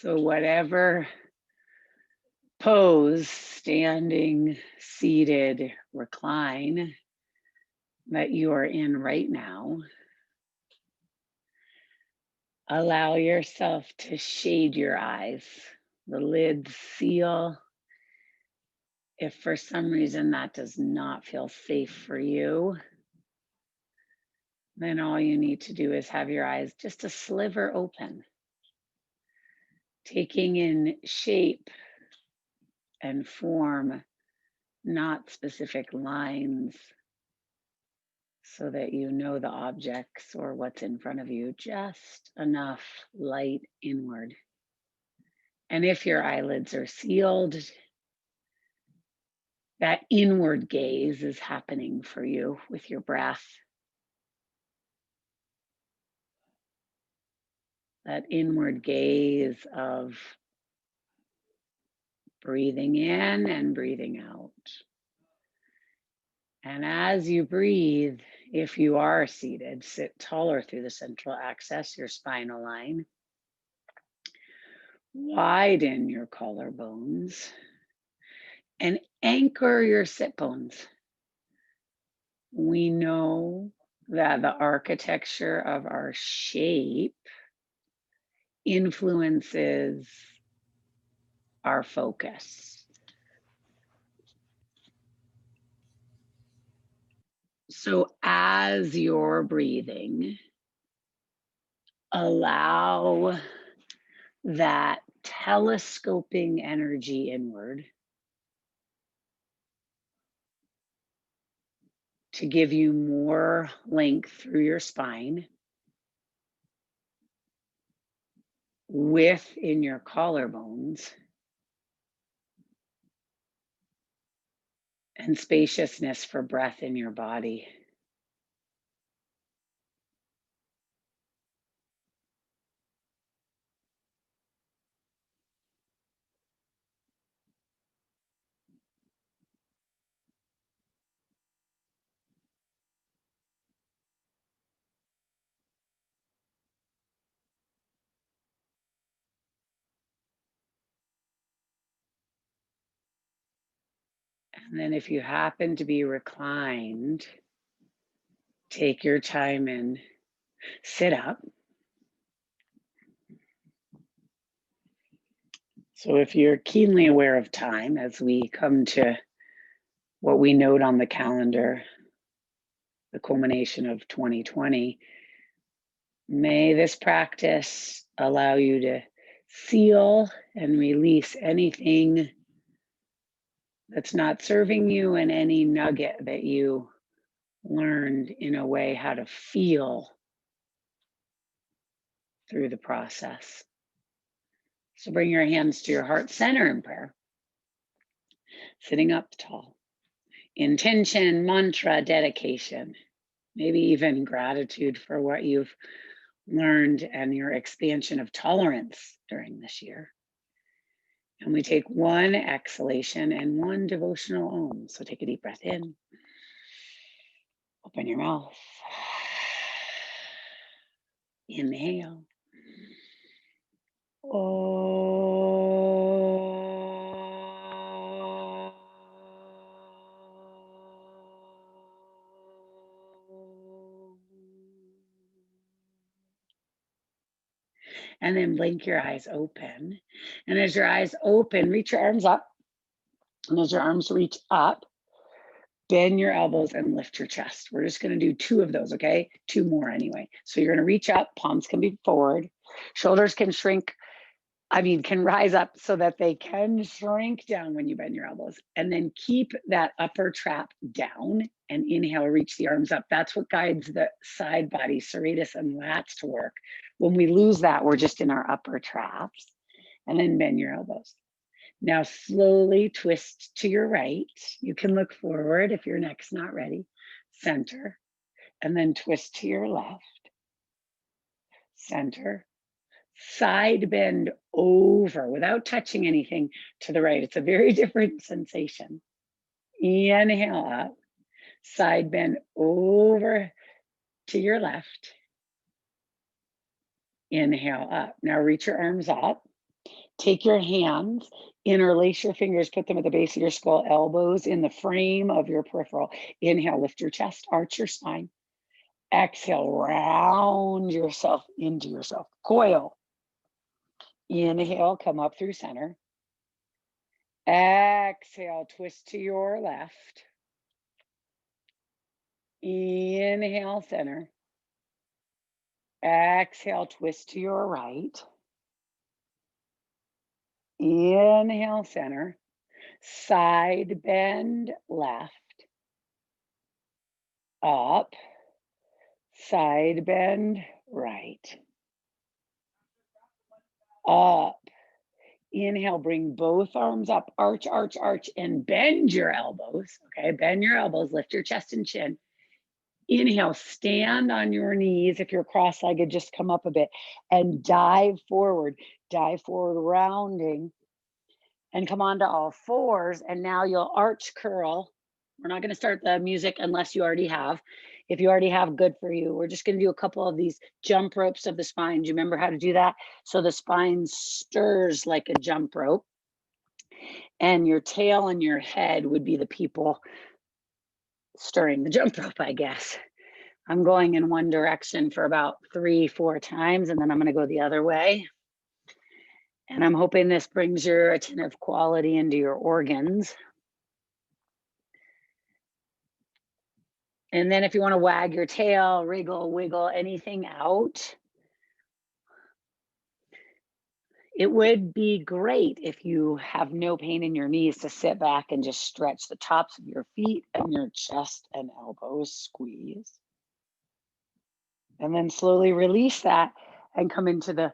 So whatever pose, standing, seated, recline, that you are in right now, allow yourself to shade your eyes. The lids seal. If for some reason that does not feel safe for you, then all you need to do is have your eyes just a sliver open, taking in shape and form, not specific lines, so that you know the objects or what's in front of you, just enough light inward. And if your eyelids are sealed, that inward gaze is happening for you with your breath. That inward gaze of breathing in and breathing out. And as you breathe, if you are seated, sit taller through the central axis, your spinal line. Widen your collarbones and anchor your sit bones. We know that the architecture of our shape influences our focus. So as you're breathing, allow that telescoping energy inward to give you more length through your spine, width in your collarbones, and spaciousness for breath in your body. And then if you happen to be reclined, take your time and sit up. So if you're keenly aware of time as we come to what we note on the calendar, the culmination of 2020, may this practice allow you to seal and release anything that's not serving you and any nugget that you learned in a way how to feel through the process. So bring your hands to your heart center in prayer, sitting up tall. Intention, mantra, dedication, maybe even gratitude for what you've learned and your expansion of tolerance during this year. And we take one exhalation and one devotional Om. So take a deep breath in, open your mouth, inhale. And then blink your eyes open. And as your eyes open, reach your arms up. And as your arms reach up, bend your elbows and lift your chest. We're just going to do 2 of those, okay? 2 more anyway. So you're going to reach up, palms can be forward, shoulders can shrink. Can rise up so that they can shrink down when you bend your elbows. And then keep that upper trap down and inhale, reach the arms up. That's what guides the side body, serratus and lats to work. When we lose that, we're just in our upper traps. And then bend your elbows. Now slowly twist to your right. You can look forward if your neck's not ready. Center. And then twist to your left. Center. Side bend over without touching anything to the right. It's a very different sensation. Inhale up, side bend over to your left. Inhale up. Now reach your arms up Take your hands, interlace your fingers, put them at the base of your skull, elbows in the frame of your peripheral. Inhale, lift your chest, arch your spine. Exhale, round yourself into yourself. Coil. Inhale, come up through center. Exhale, twist to your left. Inhale, center. Exhale, twist to your right. Inhale, center. Side bend left. Up. Side bend right. Up. Inhale, bring both arms up, arch, arch, arch, and bend your elbows. Okay, bend your elbows, lift your chest and chin. Inhale, stand on your knees. If you're cross-legged, just come up a bit and dive forward, rounding, and come onto all fours. And now you'll arch curl. We're not going to start the music unless you already have. If you already have, good for you. We're just going to do a couple of these jump ropes of the spine. Do you remember how to do that? So the spine stirs like a jump rope, and your tail and your head would be the people stirring the jump rope, I guess. I'm going in one direction for about 3-4 times, and then I'm going to go the other way. And I'm hoping this brings your attentive quality into your organs. And then if you want to wag your tail, wriggle, wiggle, anything out, it would be great if you have no pain in your knees to sit back and just stretch the tops of your feet and your chest and elbows, squeeze. And then slowly release that and come into the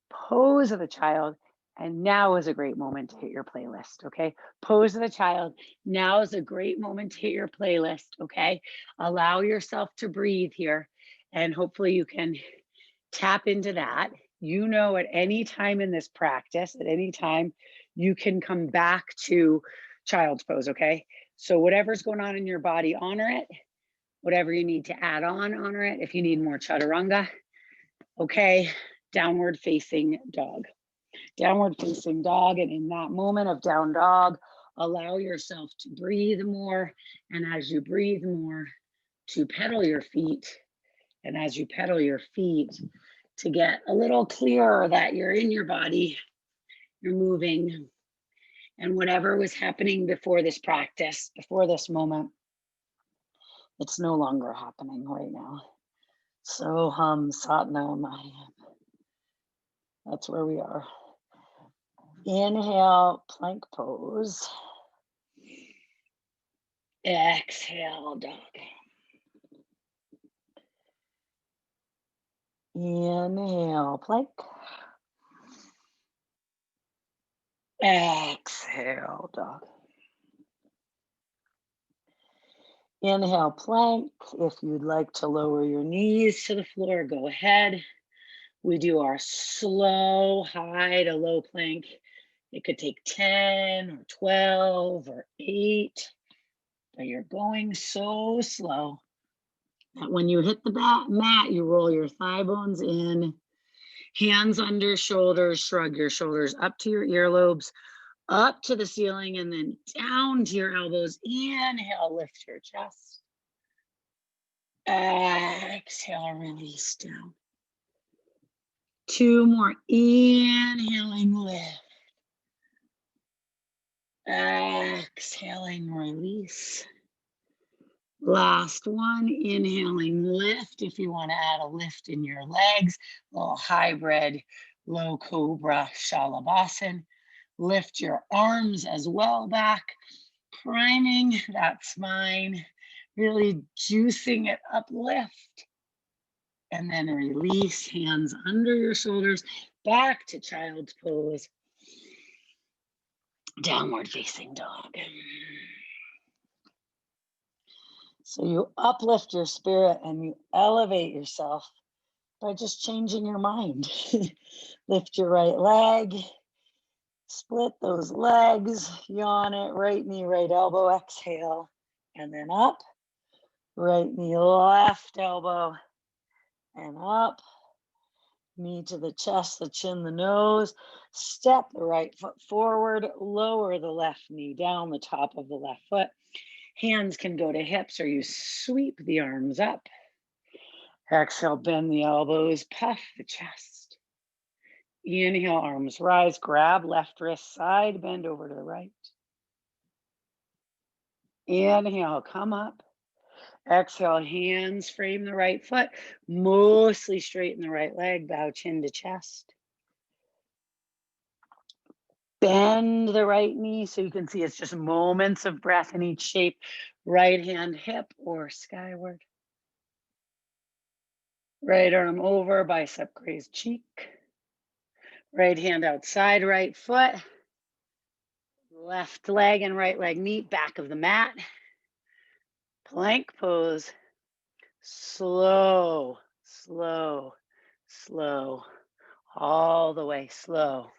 pose of the child. And now is a great moment to hit your playlist, okay? Pose of the child. Now is a great moment to hit your playlist, okay? Allow yourself to breathe here, and hopefully you can tap into that. You know, at any time in this practice, at any time, you can come back to child's pose, okay? So whatever's going on in your body, honor it. Whatever you need to add on, honor it. If you need more chaturanga, okay, downward facing dog. Downward facing dog, and in that moment of down dog, allow yourself to breathe more, and as you breathe more, to pedal your feet, and as you pedal your feet, to get a little clearer that you're in your body, you're moving, and whatever was happening before this practice, before this moment, it's no longer happening right now. Soham Satnam Ayam. That's where we are. Inhale, plank pose. Exhale, dog. Inhale, plank. Exhale, dog. Inhale, plank. If you'd like to lower your knees to the floor, go ahead. We do our slow high to low plank. It could take 10 or 12 or 8, but you're going so slow that when you hit the mat, you roll your thigh bones in, hands under shoulders, shrug your shoulders up to your earlobes, up to the ceiling, and then down to your elbows. Inhale, lift your chest. Exhale, release down. 2 more. Inhaling, lift. Exhaling, release. Last one. Inhaling, lift. If you want to add a lift in your legs, a little hybrid low cobra shalabhasana. Lift your arms as well back, priming that spine, really juicing it up, lift. And then release, hands under your shoulders, back to child's pose. Downward facing dog. So you uplift your spirit and you elevate yourself by just changing your mind. Lift your right leg, split those legs, yawn it, right knee, right elbow, exhale, and then up, right knee, left elbow, and up, Knee to the chest, the chin, the nose. Step the right foot forward, lower the left knee down the top of the left foot. Hands can go to hips or you sweep the arms up. Exhale, bend the elbows, puff the chest. Inhale, arms rise, grab left wrist side, bend over to the right. Inhale, come up. Exhale, hands frame the right foot, mostly straighten the right leg, bow chin to chest. Bend the right knee so you can see it's just moments of breath in each shape. Right hand hip or skyward. Right arm over, bicep graze cheek. Right hand outside, right foot. Left leg and right leg meet, back of the mat. Plank pose. Slow, slow, slow. All the way slow.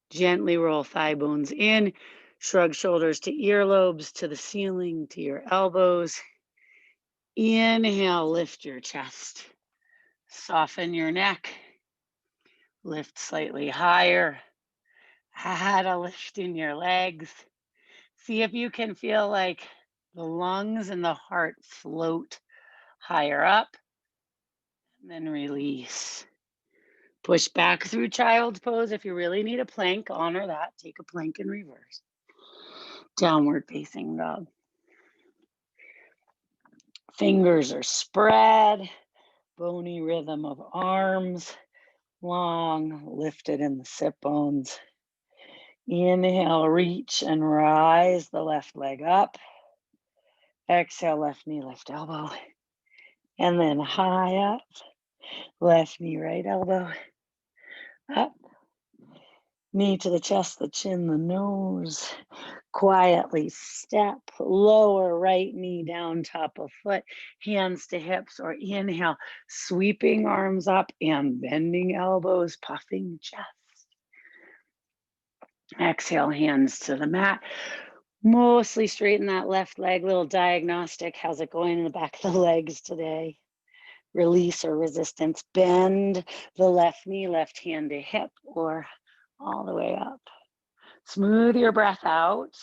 Gently roll thigh bones in. Shrug shoulders to earlobes, to the ceiling, to your elbows. Inhale, lift your chest. Soften your neck. Lift slightly higher. Add a lift in your legs. See if you can feel like the lungs and the heart float higher up. And then release. Push back through child's pose. If you really need a plank, honor that. Take a plank in reverse. Downward facing dog. Fingers are spread. Bony rhythm of arms. Long, lifted in the sit bones. Inhale, reach and rise the left leg up. Exhale, left knee, left elbow. And then high up. Left knee, right elbow. Up. Knee to the chest, the chin, the nose. Quietly step, lower right knee down, top of foot, hands to hips, or inhale, sweeping arms up and bending elbows, puffing chest. Exhale, hands to the mat. Mostly straighten that left leg, little diagnostic. How's it going in the back of the legs today? Release or resistance. Bend the left knee, left hand to hip, or all the way up. Smooth your breath out.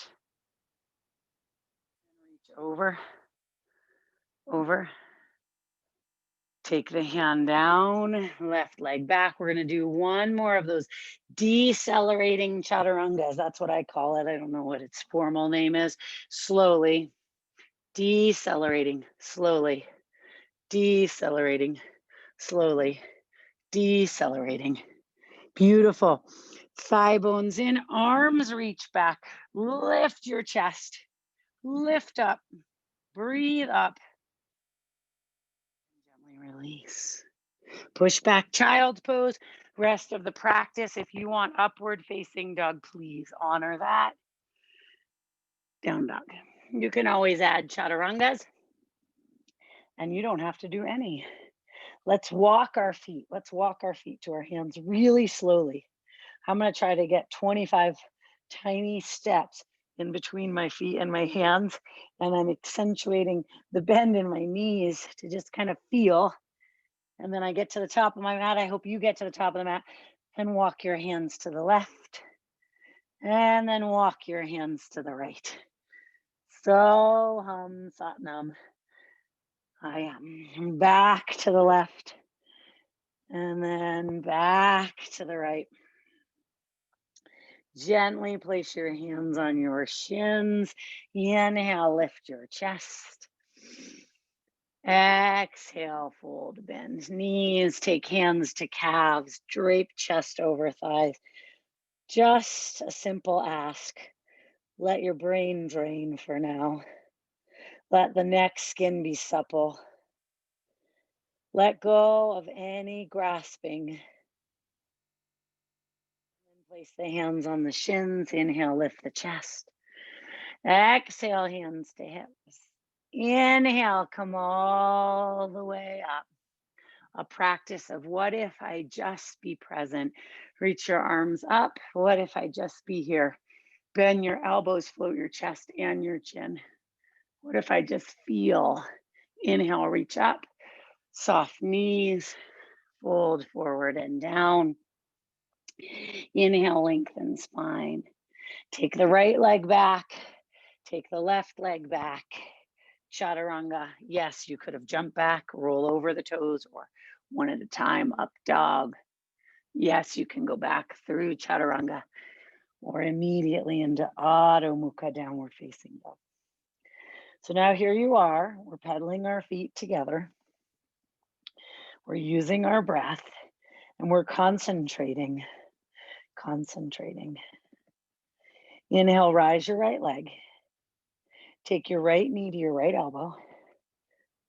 Reach over, over. Take the hand down, left leg back. We're going to do one more of those decelerating chaturangas. That's what I call it. I don't know what its formal name is. Slowly, decelerating, slowly, decelerating, slowly, decelerating. Beautiful. Thigh bones in, arms reach back. Lift your chest. Lift up. Breathe up. Gently release. Push back child pose. Rest of the practice. If you want upward facing dog, please honor that. Down dog. You can always add chaturangas, and you don't have to do any. Let's walk our feet. Let's walk our feet to our hands really slowly. I'm going to try to get 25 tiny steps in between my feet and my hands, and I'm accentuating the bend in my knees to just kind of feel. And then I get to the top of my mat. I hope you get to the top of the mat and walk your hands to the left. And then walk your hands to the right. So hum satnam. I am back to the left. And then back to the right. Gently place your hands on your shins. Inhale, lift your chest. Exhale, fold, bend knees, take hands to calves, drape chest over thighs. Just a simple ask. Let your brain drain for now. Let the neck skin be supple. Let go of any grasping. And place the hands on the shins. Inhale, lift the chest. Exhale, hands to hips. Inhale, come all the way up. A practice of what if I just be present? Reach your arms up. What if I just be here? Bend your elbows, float your chest and your chin. What if I just feel? Inhale, reach up. Soft knees, fold forward and down. Inhale, lengthen spine. Take the right leg back. Take the left leg back. Chaturanga. Yes, you could have jumped back, roll over the toes, or one at a time, up dog. Yes, you can go back through chaturanga or immediately into Adho Mukha, downward facing dog. So now here you are, we're pedaling our feet together. We're using our breath and we're concentrating. Inhale, rise your right leg. Take your right knee to your right elbow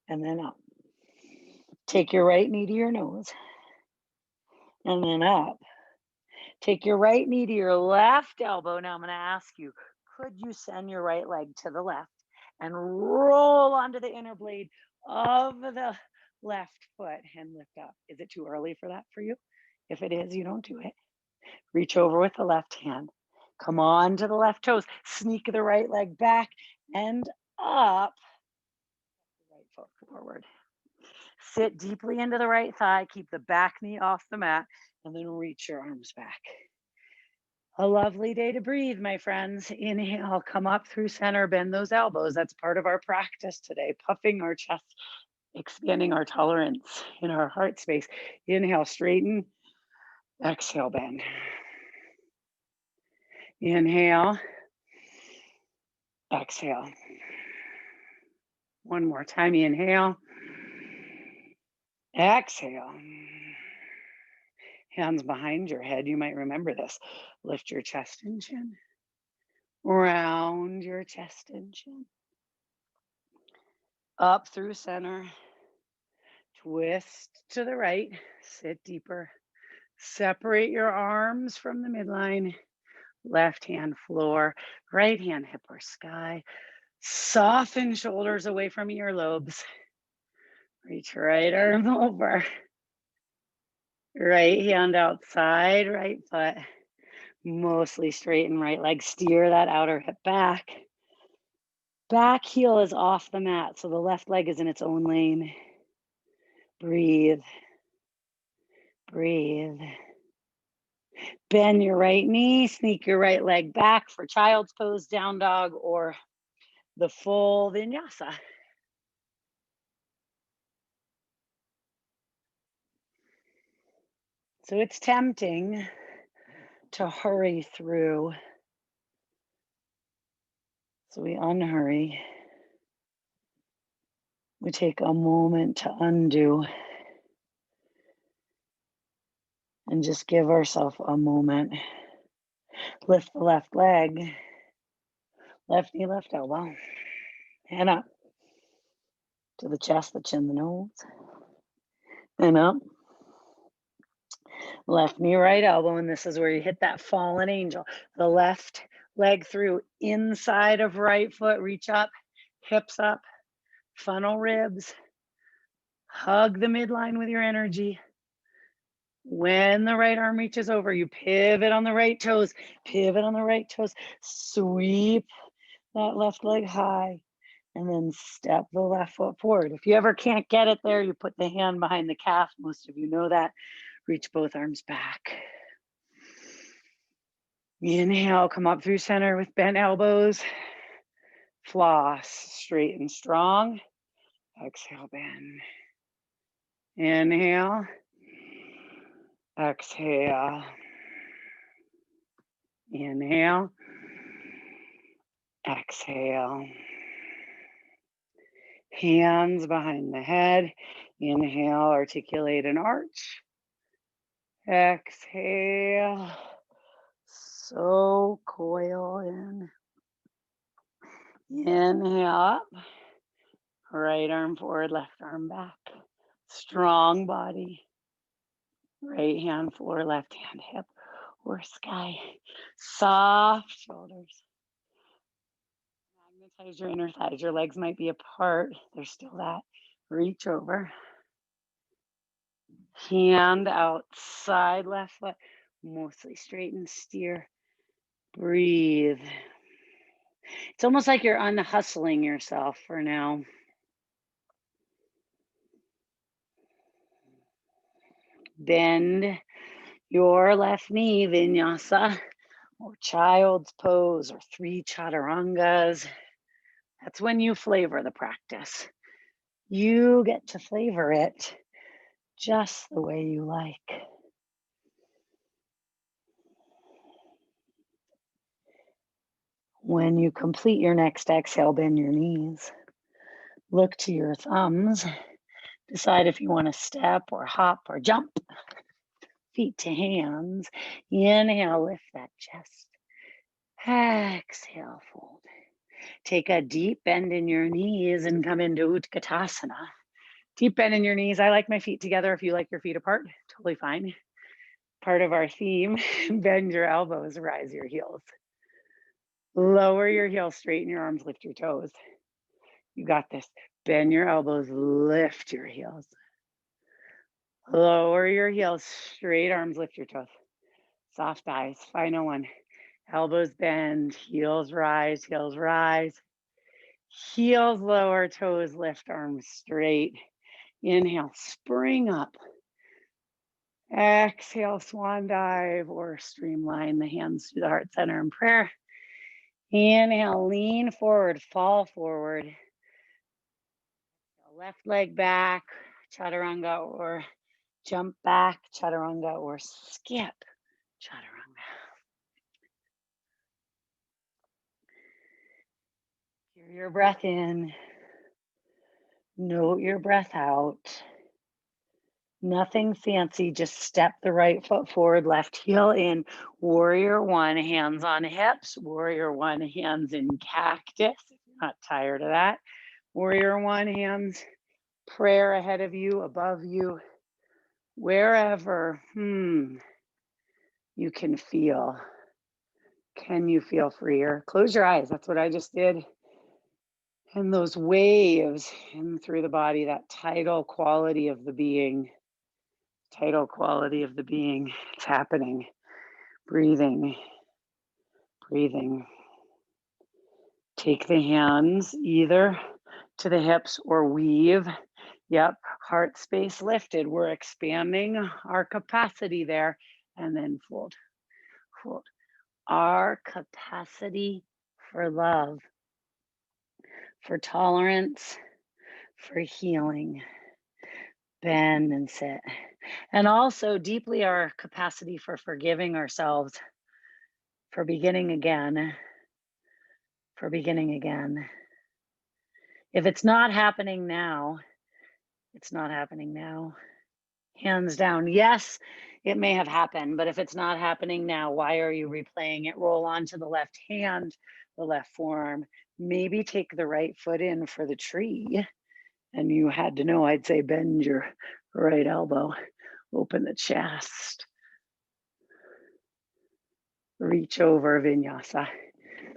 and then up. Take your right knee to your nose and then up. Take your right knee to your left elbow. Now I'm going to ask you, could you send your right leg to the left and roll onto the inner blade of the left foot and lift up? Is it too early for that for you? If it is, you don't do it. Reach over with the left hand. Come on to the left toes. Sneak the right leg back and up. Right foot forward. Sit deeply into the right thigh. Keep the back knee off the mat and then reach your arms back. A lovely day to breathe, my friends. Inhale, come up through center, bend those elbows. That's part of our practice today, puffing our chest, expanding our tolerance in our heart space. Inhale, straighten. Exhale, bend. Inhale. Exhale. One more time. Inhale. Exhale. Hands behind your head. You might remember this. Lift your chest and chin. Round your chest and chin. Up through center. Twist to the right. Sit deeper. Separate your arms from the midline. Left hand floor. Right hand hip or sky. Soften shoulders away from earlobes. Reach right arm over. Right hand outside, right foot. Mostly straighten right leg. Steer that outer hip back. Back heel is off the mat, so the left leg is in its own lane. Breathe. Breathe. Bend your right knee, sneak your right leg back for child's pose, down dog, or the full vinyasa. So it's tempting to hurry through. So we unhurry. We take a moment to undo and just give ourselves a moment. Lift the left leg, left knee, left elbow, and up to the chest, the chin, the nose, and up. Left knee, right elbow, and this is where you hit that fallen angel. The left leg through inside of right foot, reach up, hips up, funnel ribs, hug the midline with your energy. When the right arm reaches over, you pivot on the right toes, sweep that left leg high, and then step the left foot forward. If you ever can't get it there, you put the hand behind the calf. Most of you know that. Reach both arms back. Inhale, come up through center with bent elbows. Floss, straight and strong. Exhale, bend. Inhale. Exhale. Inhale. Exhale. Hands behind the head. Inhale, articulate an arch. Exhale. So coil in. Inhale up. Right arm forward, left arm back. Strong body. Right hand floor, left hand hip or sky. Soft shoulders. Magnetize your inner thighs. Your legs might be apart. There's still that. Reach over. Hand outside, left foot. Mostly straight and steer. Breathe. It's almost like you're unhustling yourself for now. Bend your left knee, vinyasa, or child's pose, or 3 chaturangas. That's when you flavor the practice. You get to flavor it just the way you like. When you complete your next exhale, bend your knees. Look to your thumbs. Decide if you want to step or hop or jump. Feet to hands. Inhale, lift that chest. Exhale, fold. Take a deep bend in your knees and come into Utkatasana. Deep bend in your knees. I like my feet together. If you like your feet apart, totally fine. Part of our theme, bend your elbows, rise your heels. Lower your heels, straighten your arms, lift your toes. You got this. Bend your elbows, lift your heels. Lower your heels, straight arms, lift your toes. Soft eyes, final one. Elbows bend, heels rise, heels rise. Heels lower, toes lift, arms straight. Inhale, spring up. Exhale, swan dive or streamline the hands to the heart center in prayer. Inhale, lean forward, fall forward. Left leg back, chaturanga, or jump back, chaturanga, or skip, chaturanga. Hear your breath in. Note your breath out. Nothing fancy, just step the right foot forward, left heel in. Warrior one, hands on hips. Warrior one, hands in cactus. If you're not tired of that. Warrior one, hands, prayer ahead of you, above you, wherever you can feel. Can you feel freer? Close your eyes. That's what I just did. And those waves in through the body, that tidal quality of the being. Tidal quality of the being. It's happening. Breathing. Breathing. Take the hands either to the hips or weave. Yep, heart space lifted. We're expanding our capacity there. And then fold. Fold. Our capacity for love, for tolerance, for healing. Bend and sit. And also deeply our capacity for forgiving ourselves, for beginning again, for beginning again. If it's not happening now, it's not happening now. Hands down. Yes, it may have happened, but if it's not happening now, why are you replaying it? Roll onto the left hand, the left forearm. Maybe take the right foot in for the tree. And you had to know, I'd say bend your right elbow, open the chest. Reach over, vinyasa.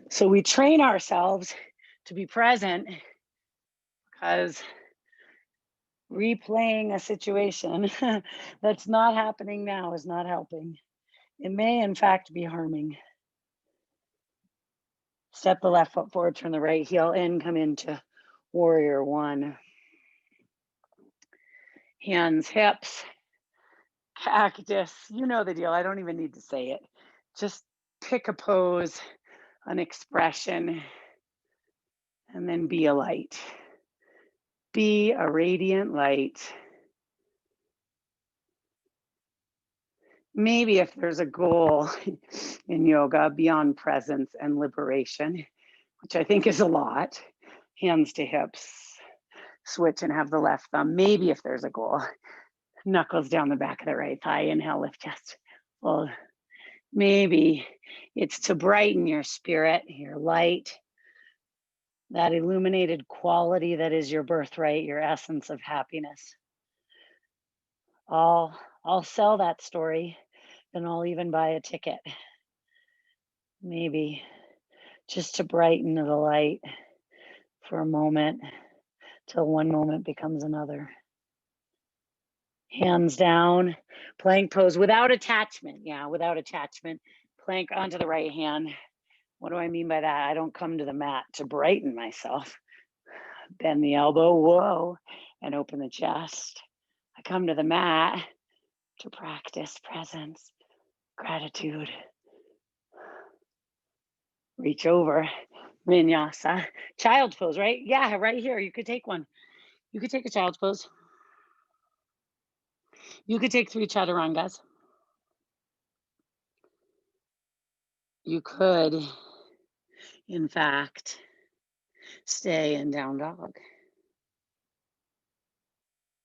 So we train ourselves to be present because replaying a situation that's not happening now is not helping. It may, in fact, be harming. Step the left foot forward, turn the right heel in, come into warrior one. Hands, hips, cactus. You know the deal. I don't even need to say it. Just pick a pose, an expression, and then be a light. Be a radiant light. Maybe if there's a goal in yoga beyond presence and liberation, which I think is a lot, hands to hips, switch and have the left thumb. Maybe if there's a goal, knuckles down the back of the right thigh, inhale, lift chest. Well, maybe it's to brighten your spirit, your light, that illuminated quality that is your birthright, your essence of happiness. I'll sell that story and I'll even buy a ticket. Maybe just to brighten the light for a moment till one moment becomes another. Hands down, plank pose without attachment. Yeah, without attachment. Plank onto the right hand. What do I mean by that? I don't come to the mat to brighten myself. Bend the elbow, whoa, and open the chest. I come to the mat to practice presence, gratitude. Reach over, vinyasa. Child's pose, right? Yeah, right here. You could take one. You could take a child's pose. You could take 3 chaturangas. You could, in fact, stay in down dog.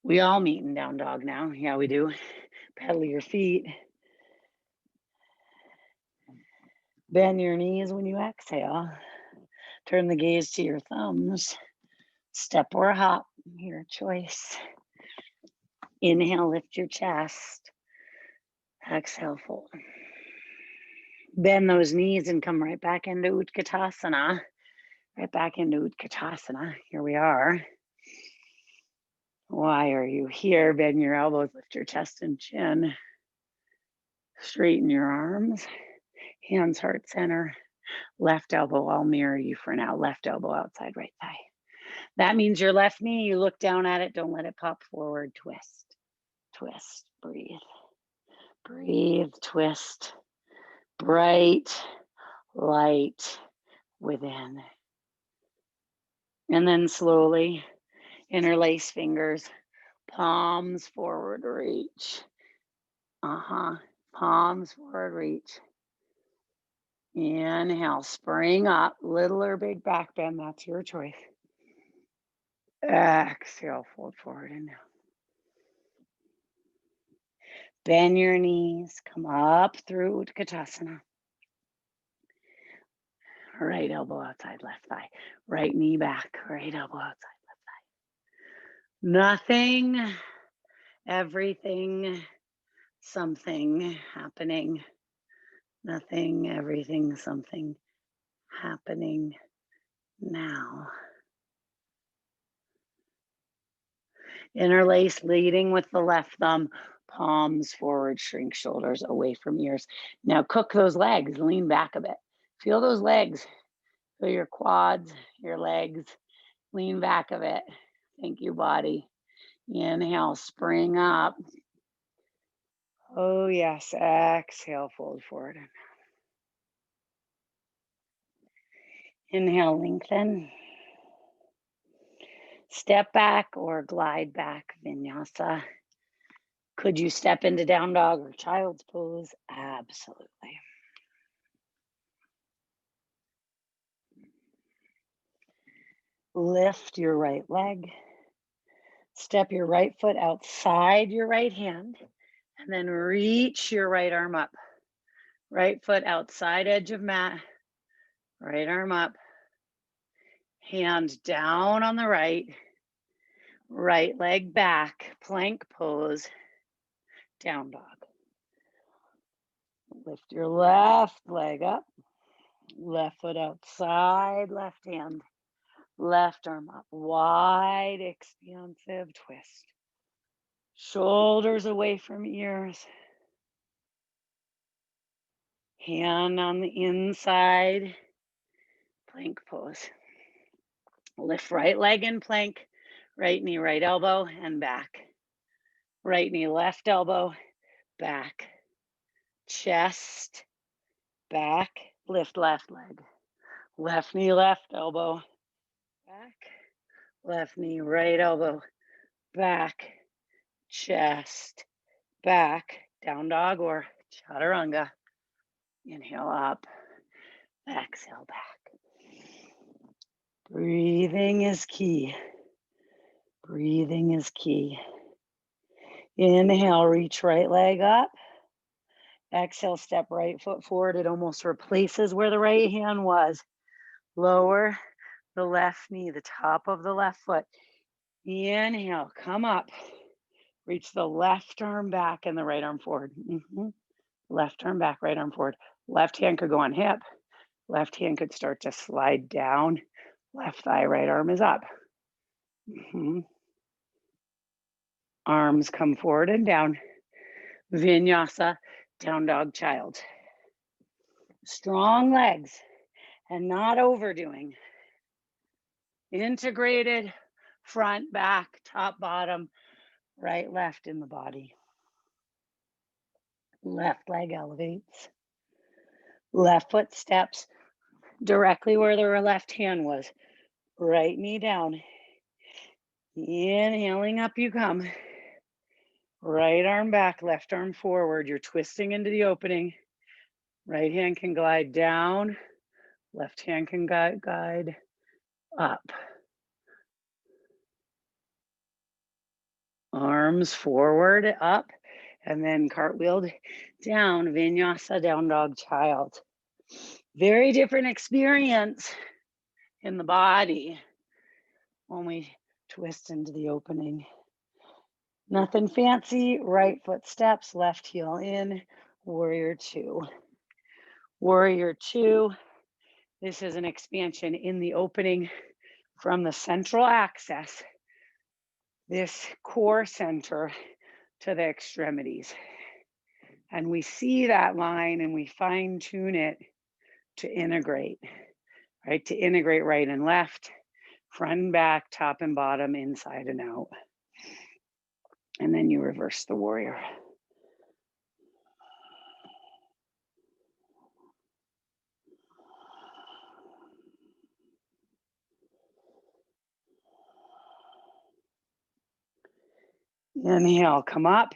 We all meet in down dog now. Yeah, we do. Pedal your feet. Bend your knees when you exhale. Turn the gaze to your thumbs. Step or hop, your choice. Inhale, lift your chest. Exhale, fold. Bend those knees and come right back into Utkatasana. Right back into Utkatasana. Here we are. Why are you here? Bend your elbows, lift your chest and chin. Straighten your arms. Hands, heart center. Left elbow, I'll mirror you for now. Left elbow outside right thigh. That means your left knee, you look down at it, don't let it pop forward. Twist, twist, breathe. Breathe, twist. Bright light within. And then slowly interlace fingers, palms forward reach. Palms forward reach. Inhale, spring up, little or big back bend, that's your choice. Exhale, fold forward and down. Bend your knees, come up through Utkatasana. Right elbow outside left thigh. Right knee back, right elbow outside left thigh. Nothing, everything, something happening. Nothing, everything, something happening now. Interlace, leading with the left thumb, palms forward, shrink shoulders away from ears. Now cook those legs, lean back a bit. Feel those legs, feel your quads, your legs, lean back a bit. Thank you, body. Inhale, spring up. Oh yes, exhale, fold forward. Inhale, lengthen. Step back or glide back, vinyasa. Could you step into down dog or child's pose? Absolutely. Lift your right leg. Step your right foot outside your right hand, and then reach your right arm up. Right foot outside edge of mat, right arm up. Hand down on the right. Right leg back, plank pose, down dog. Lift your left leg up, left foot outside, left hand, left arm up, wide, expansive twist. Shoulders away from ears. Hand on the inside, plank pose. Lift right leg in plank, right knee, right elbow, and back. Right knee, left elbow, back. Chest, back, lift left leg. Left knee, left elbow, back. Left knee, right elbow, back. Chest, back. Down dog or chaturanga. Inhale up, exhale back. Breathing is key. Breathing is key. Inhale, reach right leg up. Exhale, step right foot forward. It almost replaces where the right hand was. Lower the left knee, the top of the left foot. Inhale, come up. Reach the left arm back and the right arm forward. Left arm back, right arm forward. Left hand could go on hip. Left hand could start to slide down. Left thigh, right arm is up. Arms come forward and down. Vinyasa, down dog child. Strong legs and not overdoing. Integrated front, back, top, bottom, right, left in the body. Left leg elevates. Left foot steps directly where the left hand was. Right knee down. Inhaling up you come. Right arm back, left arm forward. You're twisting into the opening. Right hand can glide down. Left hand can guide up. Arms forward, up, and then cartwheeled down, vinyasa, down dog child. Very different experience in the body when we twist into the opening. Nothing fancy, right foot steps, left heel in, warrior two. Warrior two, this is an expansion in the opening from the central axis, this core center to the extremities. And we see that line and we fine tune it to integrate, right? To integrate right and left, front and back, top and bottom, inside and out. And then you reverse the warrior. Inhale, come up.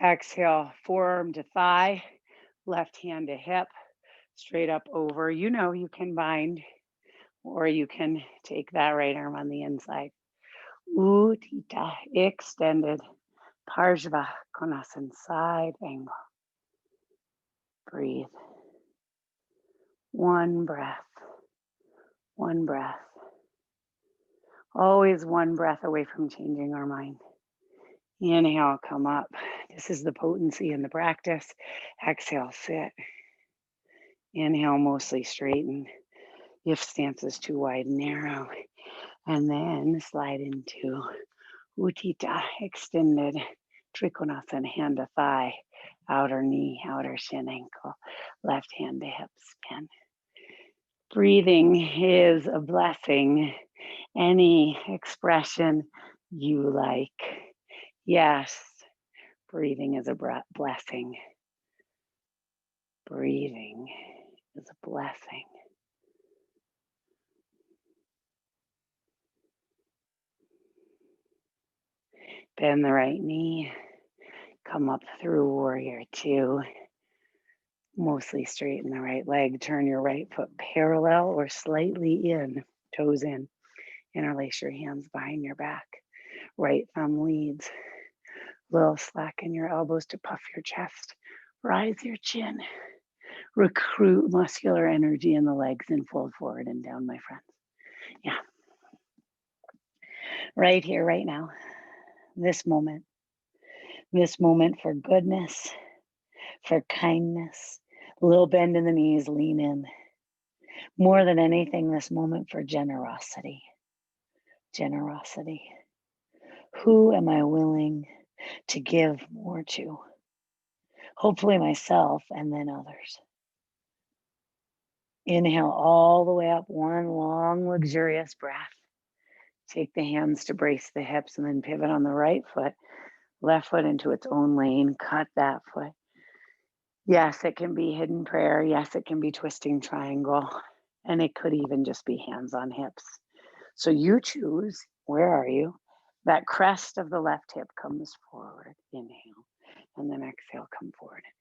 Exhale, forearm to thigh, left hand to hip, straight up over. You know you can bind, or you can take that right arm on the inside. Utthita, extended. Parsva Konasana, side angle. Breathe. One breath. One breath. Always one breath away from changing our mind. Inhale, come up. This is the potency in the practice. Exhale, sit. Inhale, mostly straighten. If stance is too wide, narrow. And then slide into Utthita, extended. Trikonasana, hand to thigh. Outer knee, outer shin, ankle. Left hand to hip, spin. Breathing is a blessing. Any expression you like. Yes, breathing is a blessing. Breathing is a blessing. Bend the right knee. Come up through warrior two. Mostly straighten the right leg. Turn your right foot parallel or slightly in, toes in. Interlace your hands behind your back. Right thumb leads. Little slack in your elbows to puff your chest. Rise your chin. Recruit muscular energy in the legs and fold forward and down, my friends. Yeah. Right here, right now. This moment for goodness, for kindness. A little bend in the knees, lean in. More than anything, this moment for generosity. Generosity. Who am I willing to give more to? Hopefully myself and then others. Inhale all the way up, one long, luxurious breath. Take the hands to brace the hips and then pivot on the right foot, left foot into its own lane, cut that foot. Yes, it can be hidden prayer. Yes, it can be twisting triangle. And it could even just be hands on hips. So you choose, where are you? That crest of the left hip comes forward, inhale, and then exhale, come forward and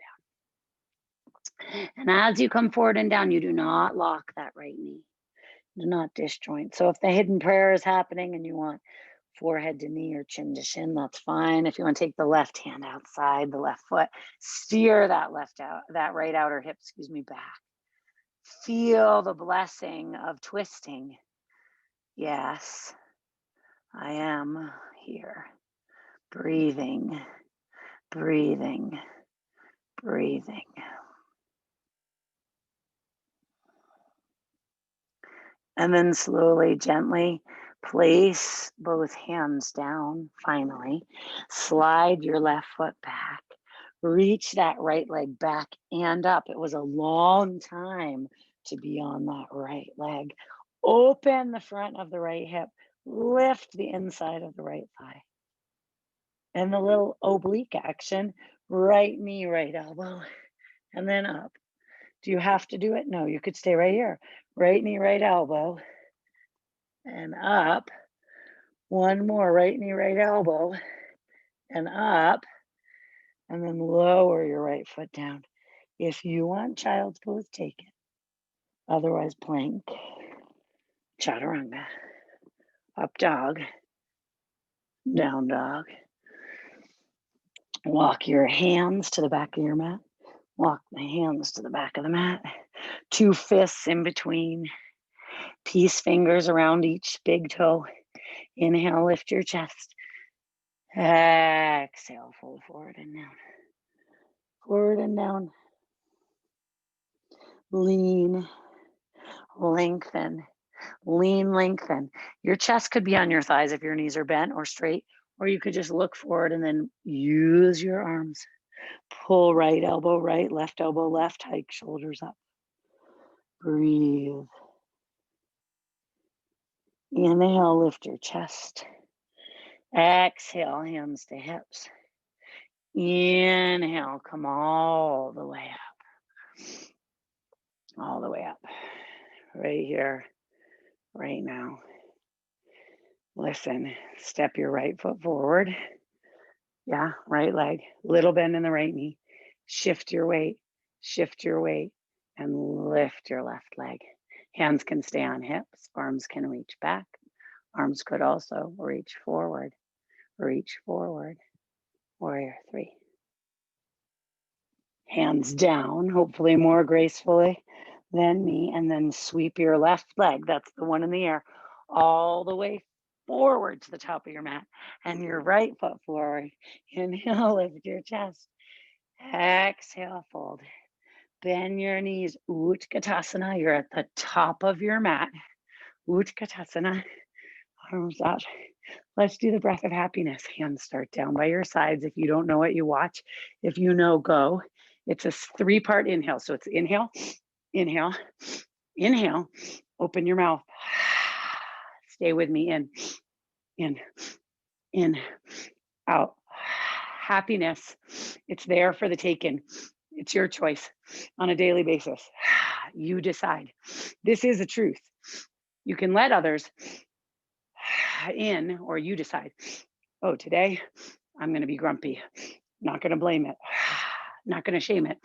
down. And as you come forward and down, you do not lock that right knee. Do not disjoint. So if the hidden prayer is happening and you want forehead to knee or chin to shin, that's fine. If you want to take the left hand outside the left foot, steer that right outer hip, back. Feel the blessing of twisting. Yes, I am here. Breathing, breathing, breathing. And then slowly, gently place both hands down, finally. Slide your left foot back. Reach that right leg back and up. It was a long time to be on that right leg. Open the front of the right hip. Lift the inside of the right thigh. And the little oblique action, right knee, right elbow, and then up. Do you have to do it? No, you could stay right here. Right knee, right elbow, and up. One more, right knee, right elbow, and up, and then lower your right foot down. If you want child's pose, take it. Otherwise, plank, chaturanga, up dog, down dog. Walk your hands to the back of your mat. Walk the hands to the back of the mat. 2 fists in between. Peace fingers around each big toe. Inhale, lift your chest. Exhale, fold forward and down. Forward and down. Lean, lengthen, lean, lengthen. Your chest could be on your thighs if your knees are bent or straight, or you could just look forward and then use your arms. Pull right elbow right, left elbow left, hike shoulders up. Breathe. Inhale, lift your chest. Exhale, hands to hips. Inhale, come all the way up. All the way up. Right here, right now. Listen, step your right foot forward. Yeah, right leg, little bend in the right knee. Shift your weight, and lift your left leg. Hands can stay on hips, arms can reach back. Arms could also reach forward, warrior 3. Hands down, hopefully more gracefully than me, and then sweep your left leg, that's the one in the air, all the way forward to the top of your mat, and your right foot forward. Inhale, lift your chest. Exhale, fold. Bend your knees, Utkatasana. You're at the top of your mat. Utkatasana, arms up. Let's do the breath of happiness. Hands start down by your sides. If you don't know it, you watch. If you know, go. It's a 3-part inhale. So it's inhale, inhale, inhale, open your mouth. Stay with me, in, out. Happiness, it's there for the taking. It's your choice on a daily basis. You decide. This is the truth. You can let others in, or you decide, oh, today I'm going to be grumpy. Not going to blame it. Not going to shame it.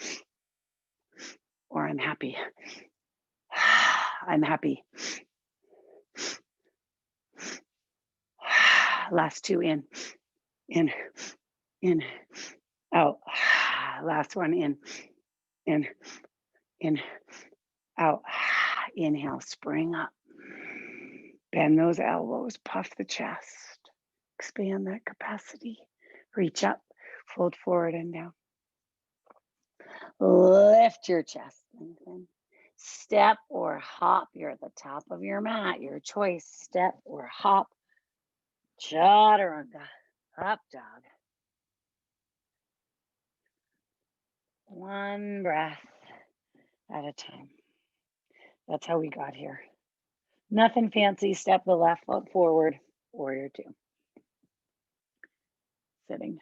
Or I'm happy. I'm happy. Last 2 in, out. Last one in, out. Inhale, spring up. Bend those elbows, puff the chest. Expand that capacity. Reach up, fold forward and down. Lift your chest, lengthen. Step or hop. You're at the top of your mat. Your choice. Step or hop. Chaturanga. Up dog. One breath at a time. That's how we got here. Nothing fancy. Step the left foot forward. Warrior 2. Sitting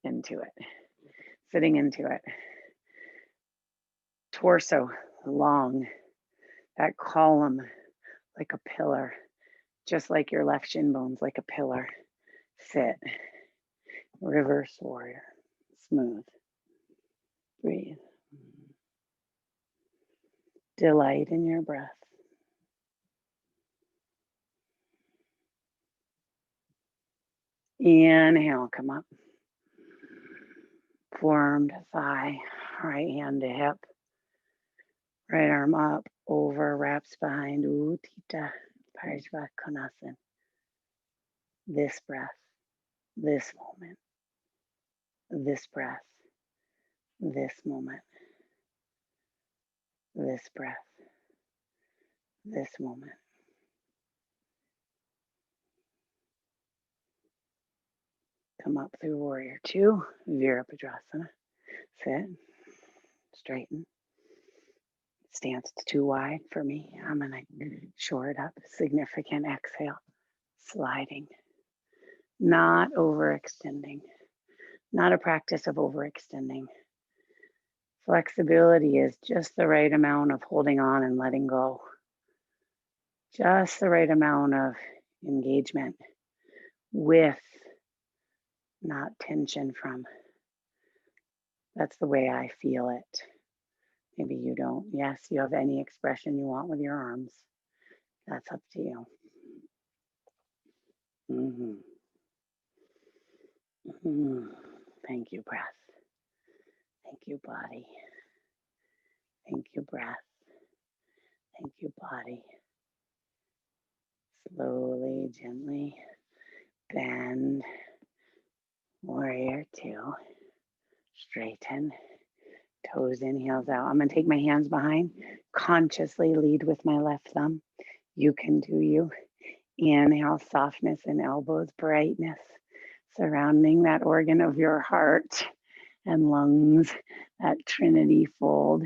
into it. Sitting into it. Torso long. That column like a pillar. Just like your left shin bones, like a pillar. Sit. Reverse warrior. Smooth. Breathe. Delight in your breath. Inhale, come up. Forearm to thigh, right hand to hip. Right arm up, over, wraps behind. Utthita Parsvakonasana. This breath, this moment, this breath, this moment, this breath, this moment. Come up through warrior 2, Virabhadrasana. Sit, straighten. Stance too wide for me. I'm gonna shore it up. Significant exhale, sliding, not overextending, not a practice of overextending. Flexibility is just the right amount of holding on and letting go. Just the right amount of engagement with not tension from. That's the way I feel it. Maybe you don't. Yes, you have any expression you want with your arms. That's up to you. Mm-hmm. Mm-hmm. Thank you, breath. Thank you, body. Thank you, breath. Thank you, body. Slowly, gently bend. Warrior two. Straighten. Toes in, heels out. I'm going to take my hands behind. Consciously lead with my left thumb. You can do you. Inhale, softness in elbows, brightness surrounding that organ of your heart and lungs, that trinity fold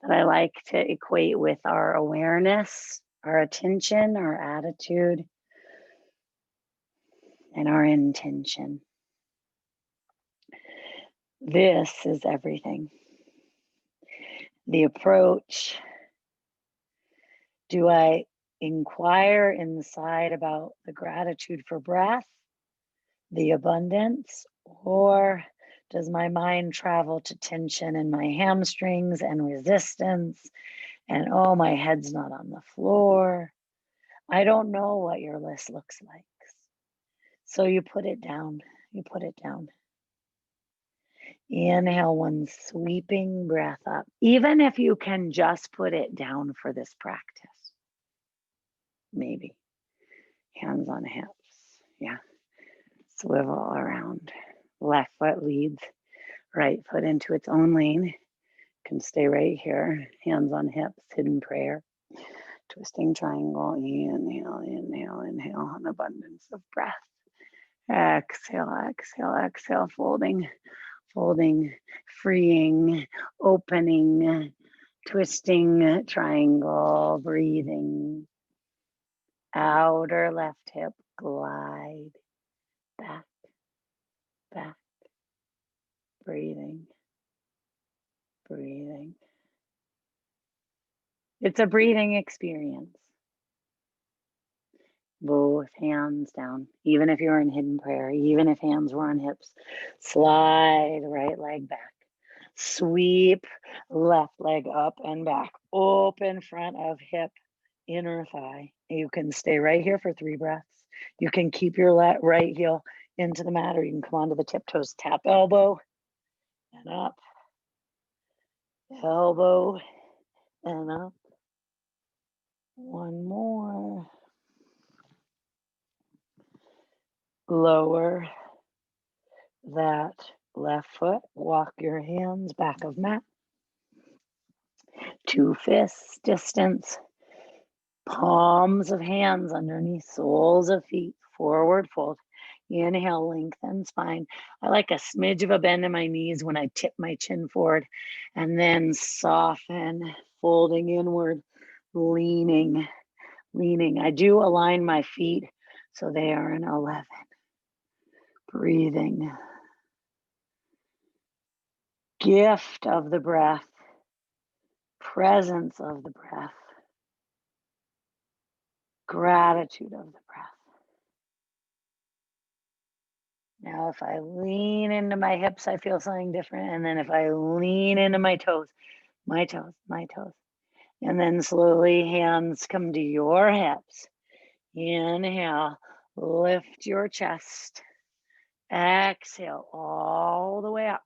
that I like to equate with our awareness, our attention, our attitude, and our intention. This is everything. The approach. Do I inquire inside about the gratitude for breath, the abundance, or does my mind travel to tension in my hamstrings and resistance? And oh, my head's not on the floor. I don't know what your list looks like. So you put it down. You put it down. Inhale one sweeping breath up, even if you can just put it down for this practice. Maybe. Hands on hips. Yeah. Swivel around. Left foot leads. Right foot into its own lane. Can stay right here. Hands on hips. Hidden prayer. Twisting triangle. Inhale, inhale, inhale. An abundance of breath. Exhale, exhale, exhale. Folding, folding, freeing, opening, twisting triangle. Breathing. Outer left hip. Glide. Back, back. Breathing, breathing. It's a breathing experience. Both hands down, even if you're in hidden prayer, even if hands were on hips. Slide right leg back. Sweep left leg up and back. Open front of hip, inner thigh. You can stay right here for 3 breaths. You can keep your right heel into the mat, or you can come onto the tiptoes. Tap elbow and up. Elbow and up. One more. Lower that left foot. Walk your hands back of mat. 2 fists distance. Palms of hands underneath soles of feet. Forward fold. Inhale, lengthen spine. I like a smidge of a bend in my knees when I tip my chin forward, and then soften, folding inward, leaning. I do align my feet so they are in 11. Breathing. Gift of the breath. Presence of the breath. Gratitude of the breath. Now, if I lean into my hips, I feel something different. And then if I lean into my toes, my toes. And then slowly hands come to your hips. Inhale, lift your chest. Exhale, all the way up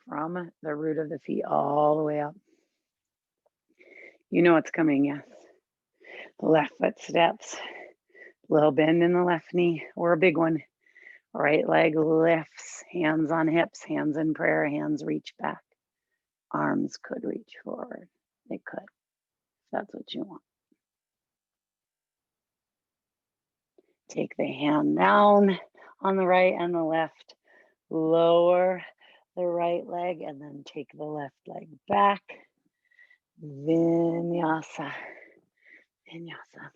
from the root of the feet, all the way up. You know what's coming, yes. The left foot steps, little bend in the left knee, or a big one. Right leg lifts, hands on hips, hands in prayer, hands reach back. Arms could reach forward. They could, if that's what you want. Take the hand down on the right and the left. Lower the right leg and then take the left leg back. Vinyasa. Vinyasa.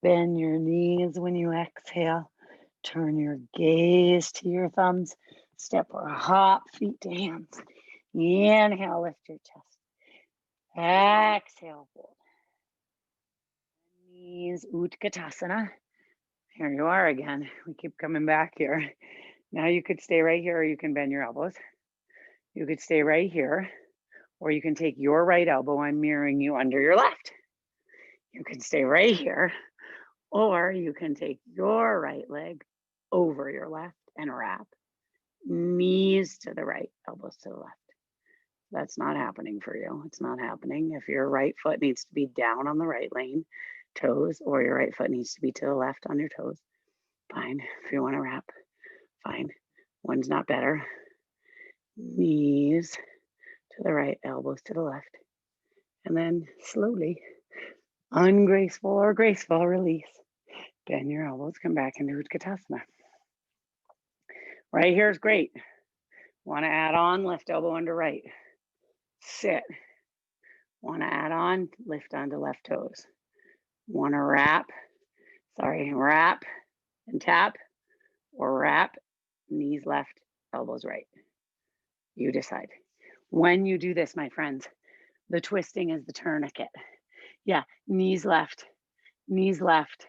Bend your knees when you exhale. Turn your gaze to your thumbs. Step or hop, feet to hands. Inhale, lift your chest. Exhale, fold. Knees, Utkatasana. Here you are again. We keep coming back here. Now you could stay right here or you can bend your elbows. You could stay right here or you can take your right elbow. I'm mirroring you under your left. You can stay right here or you can take your right leg over your left and wrap. Knees to the right, elbows to the left. That's not happening for you. It's not happening. If your right foot needs to be down on the right lane, toes, or your right foot needs to be to the left on your toes, fine. If you want to wrap, fine. One's not better. Knees to the right, elbows to the left. And then slowly, ungraceful or graceful, release. Bend your elbows, come back into Utkatasana. Right here is great. Want to add on, left elbow under right. Sit. Want to add on, lift onto left toes. Want to wrap and tap, or wrap, knees left, elbows right. You decide. When you do this, my friends, the twisting is the tourniquet. Yeah, knees left, knees left,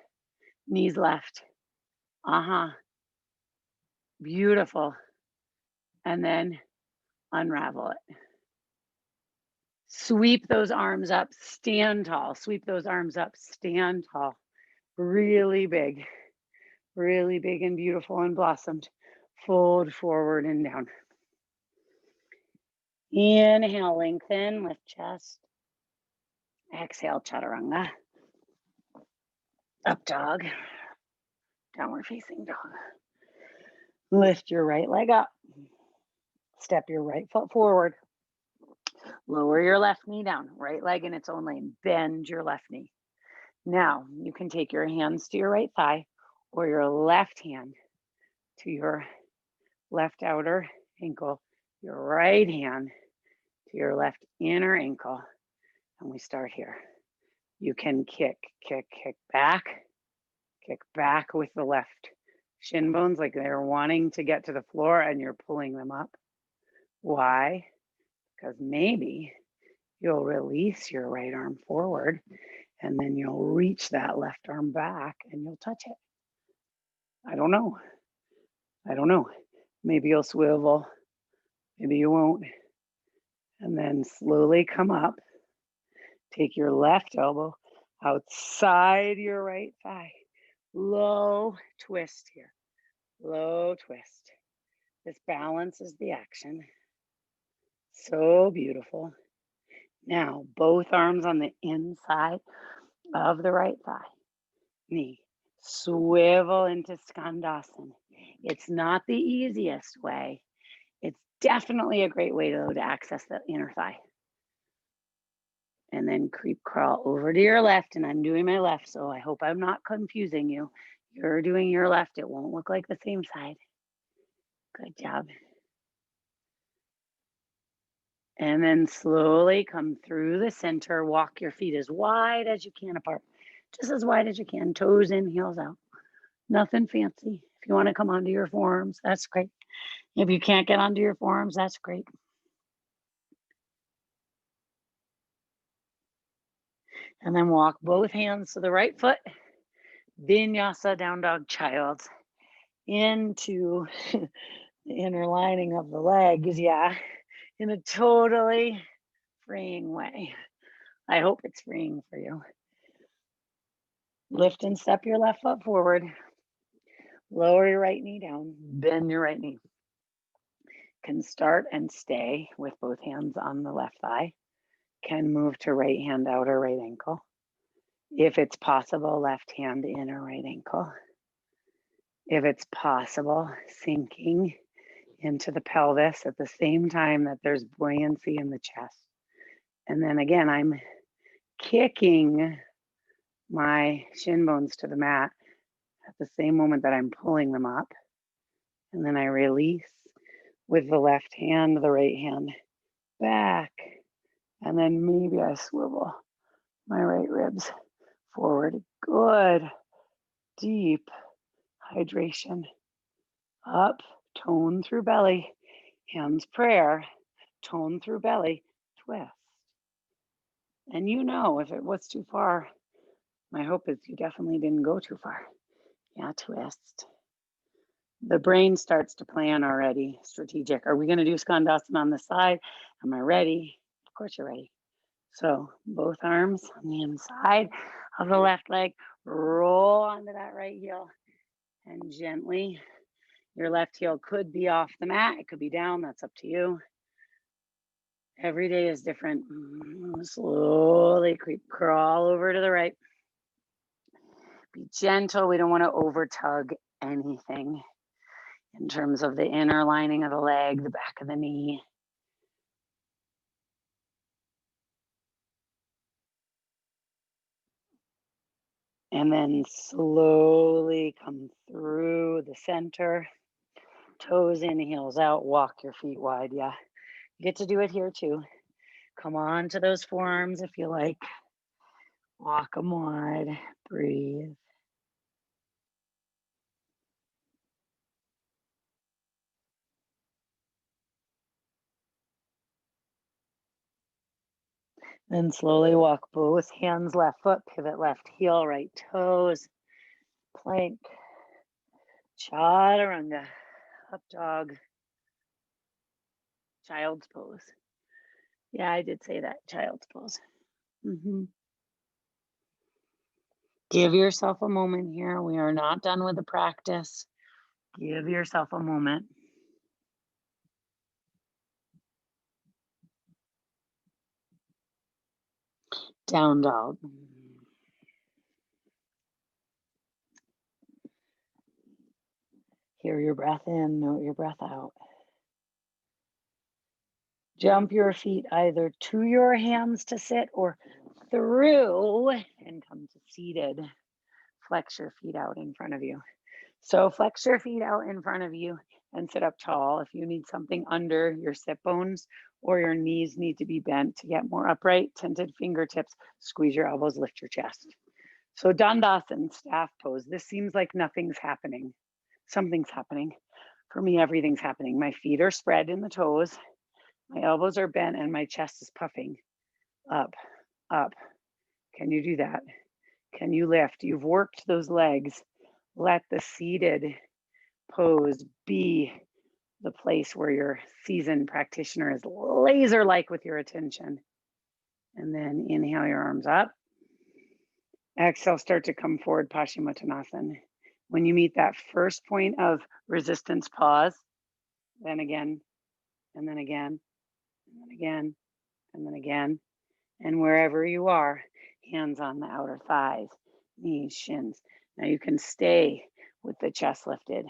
knees left. Beautiful. And then unravel it. Sweep those arms up, stand tall. Sweep those arms up, stand tall. Really big and beautiful and blossomed. Fold forward and down. Inhale, lengthen, lift chest. Exhale, chaturanga. Up dog. Downward facing dog. Lift your right leg up. Step your right foot forward. Lower your left knee down. Right leg in its own lane. Bend your left knee. Now, you can take your hands to your right thigh or your left hand to your left outer ankle, your right hand to your left inner ankle, and we start here. You can kick back with the left shin bones like they're wanting to get to the floor and you're pulling them up. Why? Because maybe you'll release your right arm forward and then you'll reach that left arm back and you'll touch it. I don't know. Maybe you'll swivel, maybe you won't. And then slowly come up. Take your left elbow outside your right thigh. Low twist here. Low twist. This balances the action. So beautiful. Now, both arms on the inside of the right thigh. Knee. Swivel into Skandasana. It's not the easiest way. It's definitely a great way to access the inner thigh. And then creep crawl over to your left, and I'm doing my left, so I hope I'm not confusing you. You're doing your left. It won't look like the same side. Good job. And then slowly come through the center. Walk your feet as wide as you can apart. Just as wide as you can. Toes in, heels out. Nothing fancy. If you want to come onto your forearms, that's great. If you can't get onto your forearms, that's great. And then walk both hands to the right foot. Vinyasa, down dog, child. Into the inner lining of the legs, yeah, in a totally freeing way. I hope it's freeing for you. Lift and step your left foot forward. Lower your right knee down. Bend your right knee. Can start and stay with both hands on the left thigh. Can move to right hand outer right ankle. If it's possible, left hand inner right ankle. If it's possible, sinking into the pelvis at the same time that there's buoyancy in the chest. And then again, I'm kicking my shin bones to the mat at the same moment that I'm pulling them up. And then I release with the left hand, the right hand back. And then maybe I swivel my right ribs forward. Good. deep hydration. Up, tone through belly, hands prayer, tone through belly, twist. And you know, if it was too far, my hope is you definitely didn't go too far. Yeah, twist. The brain starts to plan already, strategic. Are we going to do Skandasana on the side? Am I ready? Of course you're ready. So both arms on the inside of the left leg, roll onto that right heel, and gently, your left heel could be off the mat. It could be down. That's up to you. Every day is different. Slowly crawl over to the right. Be gentle. We don't want to over tug anything in terms of the inner lining of the leg, the back of the knee. And then slowly come through the center. Toes in, heels out, walk your feet wide. Yeah, you get to do it here too. Come on to those forearms if you like. Walk them wide, breathe. Then slowly walk both hands, left foot, pivot left heel, right toes, plank, chaturanga, up dog, child's pose. Yeah, I did say that, child's pose. Give yourself a moment here. We are not done with the practice. Give yourself a moment. Down dog. Hear your breath in, note your breath out. Jump your feet either to your hands to sit or through and come to seated. Flex your feet out in front of you. So flex your feet out in front of you and sit up tall. If you need something under your sit bones or your knees need to be bent to get more upright, tented fingertips, squeeze your elbows, lift your chest. So Dandasana, staff pose. This seems like nothing's happening. Something's happening. For me, everything's happening. My feet are spread in the toes. My elbows are bent and my chest is puffing. Up, up. Can you do that? Can you lift? You've worked those legs. Let the seated pose be the place where your seasoned practitioner is laser-like with your attention. And then inhale your arms up. Exhale, start to come forward, Paschimottanasana. When you meet that first point of resistance, pause, then again, and then again, and then again, and then again. And wherever you are, hands on the outer thighs, knees, shins. Now you can stay with the chest lifted.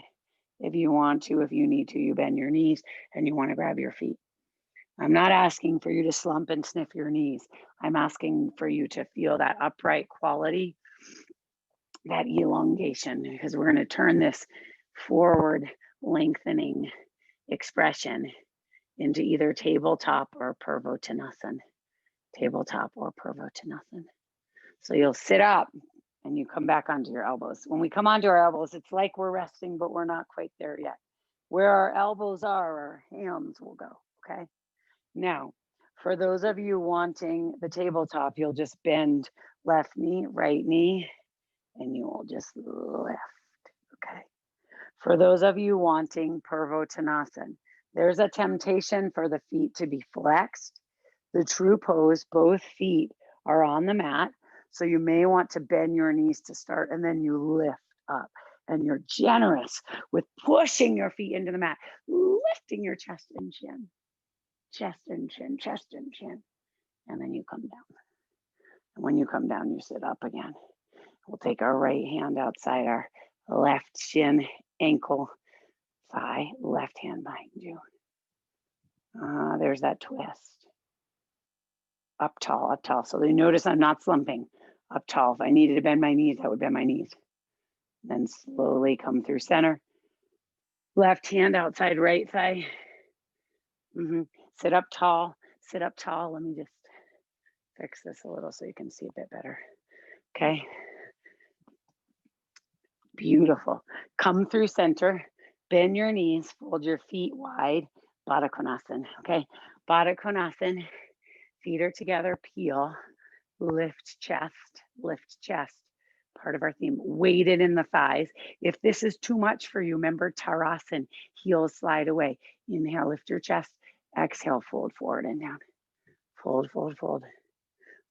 If you want to, if you need to, you bend your knees and you want to grab your feet. I'm not asking for you to slump and sniff your knees. I'm asking for you to feel that upright quality, that elongation, because we're going to turn this forward lengthening expression into either tabletop or Purvottanasana. Tabletop or Purvottanasana. So you'll sit up and you come back onto your elbows. When we come onto our elbows, it's like we're resting, but we're not quite there yet. Where our elbows are, our hands will go, okay? Now, for those of you wanting the tabletop, you'll just bend left knee, right knee, and you will just lift, okay? For those of you wanting Purvottanasana, there's a temptation for the feet to be flexed. The true pose, both feet are on the mat. So you may want to bend your knees to start and then you lift up and you're generous with pushing your feet into the mat, lifting your chest and chin, chest and chin, chest and chin. And then you come down. And when you come down, you sit up again. We'll take our right hand outside our left shin, ankle, thigh, left hand behind you. There's that twist. Up tall, up tall. So you notice I'm not slumping. Up tall. If I needed to bend my knees, I would bend my knees. Then slowly come through center. Left hand outside right thigh. Sit up tall. Sit up tall. Let me just fix this a little so you can see a bit better. Okay. Beautiful. Come through center, bend your knees, fold your feet wide, Baddha Konasana, okay? Baddha Konasana, feet are together, peel, lift chest, part of our theme, weighted in the thighs. If this is too much for you, remember Tarasana, heels slide away. Inhale, lift your chest, exhale, fold forward and down. Fold, fold, fold,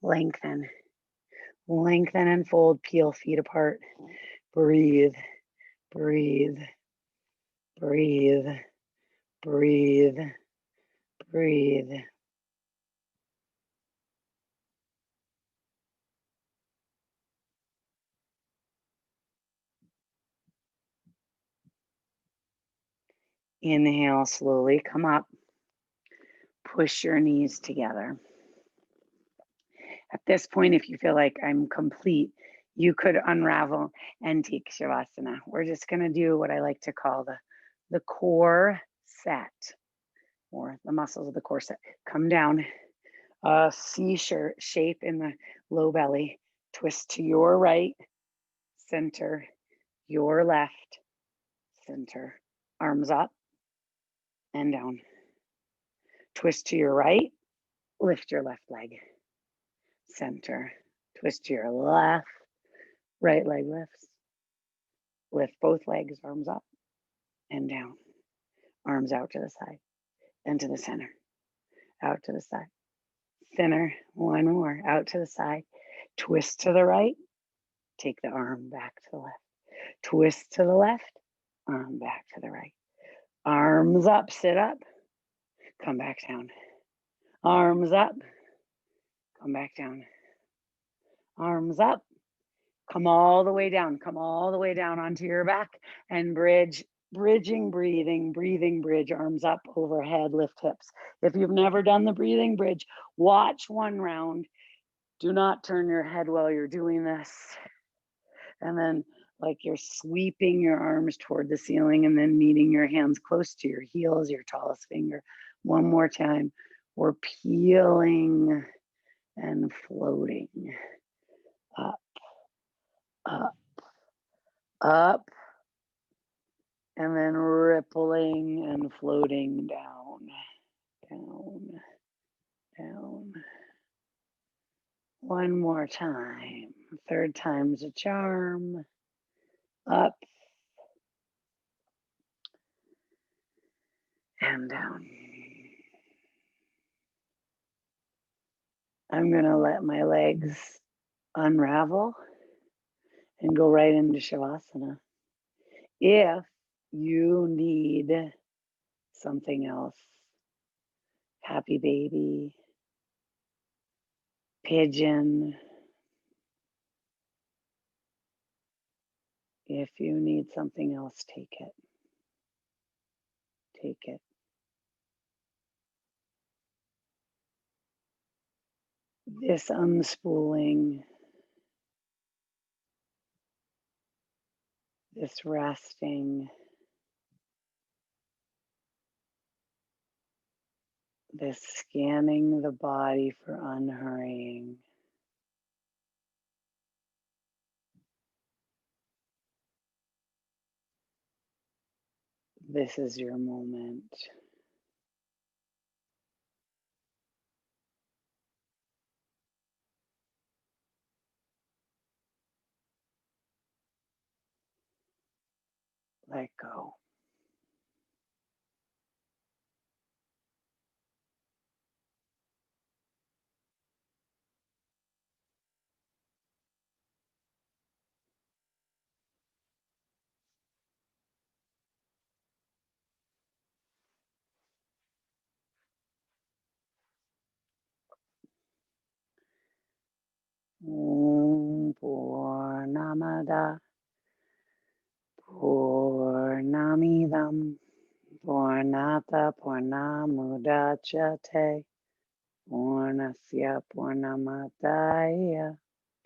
lengthen, lengthen and fold, peel feet apart, breathe, breathe, breathe, breathe, breathe. Inhale, slowly come up. Push your knees together. At this point, if you feel like I'm complete, you could unravel and take Shavasana. We're just going to do what I like to call the core set, or the muscles of the core set. Come down, a C shape in the low belly. Twist to your right, center, your left, center. Arms up and down. Twist to your right, lift your left leg, center. Twist to your left, right leg lifts. Lift both legs, arms up and down. Arms out to the side and to the center. Out to the side. Thinner, one more, out to the side. Twist to the right, take the arm back to the left. Twist to the left, arm back to the right. Arms up, sit up, come back down. Arms up, come back down. Arms up, come all the way down. Come all the way down onto your back and bridge, bridging, breathing, breathing bridge, arms up, overhead, lift hips. If you've never done the breathing bridge, watch one round. Do not turn your head while you're doing this. And then like you're sweeping your arms toward the ceiling and then meeting your hands close to your heels, your tallest finger. One more time. We're peeling and floating up, up, up, and then rippling and floating down, down, down. One more time. Third time's a charm. Up and down. I'm going to let my legs unravel and go right into Shavasana. If you need something else, happy baby, pigeon, if you need something else, take it. Take it. This unspooling, this resting, this scanning the body for unhurrying. This is your moment. Let go. Om Purnamada Purnamidam Purnata Purnamudachyate Purnasya Purnamadaya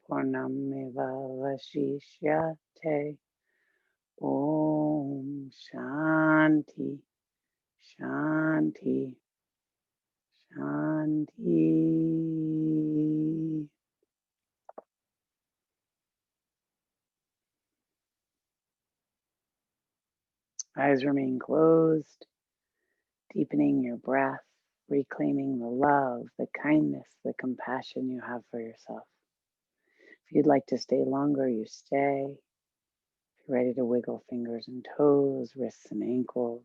Purnamiva Vashishyate. Om Shanti Shanti Shanti. Eyes remain closed, deepening your breath, reclaiming the love, the kindness, the compassion you have for yourself. If you'd like to stay longer, you stay. If you're ready to wiggle fingers and toes, wrists and ankles.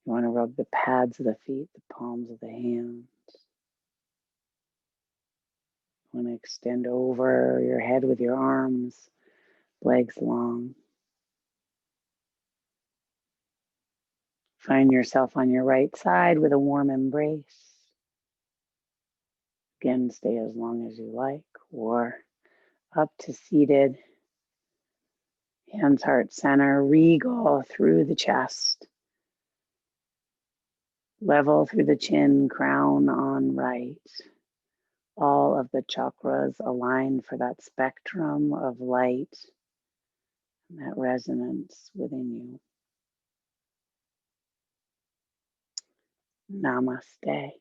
You want to rub the pads of the feet, the palms of the hands. You want to extend over your head with your arms, legs long. Find yourself on your right side with a warm embrace. Again, stay as long as you like, or up to seated. Hands, heart center, regal through the chest. Level through the chin, crown on right. All of the chakras aligned for that spectrum of light and that resonance within you. Namaste.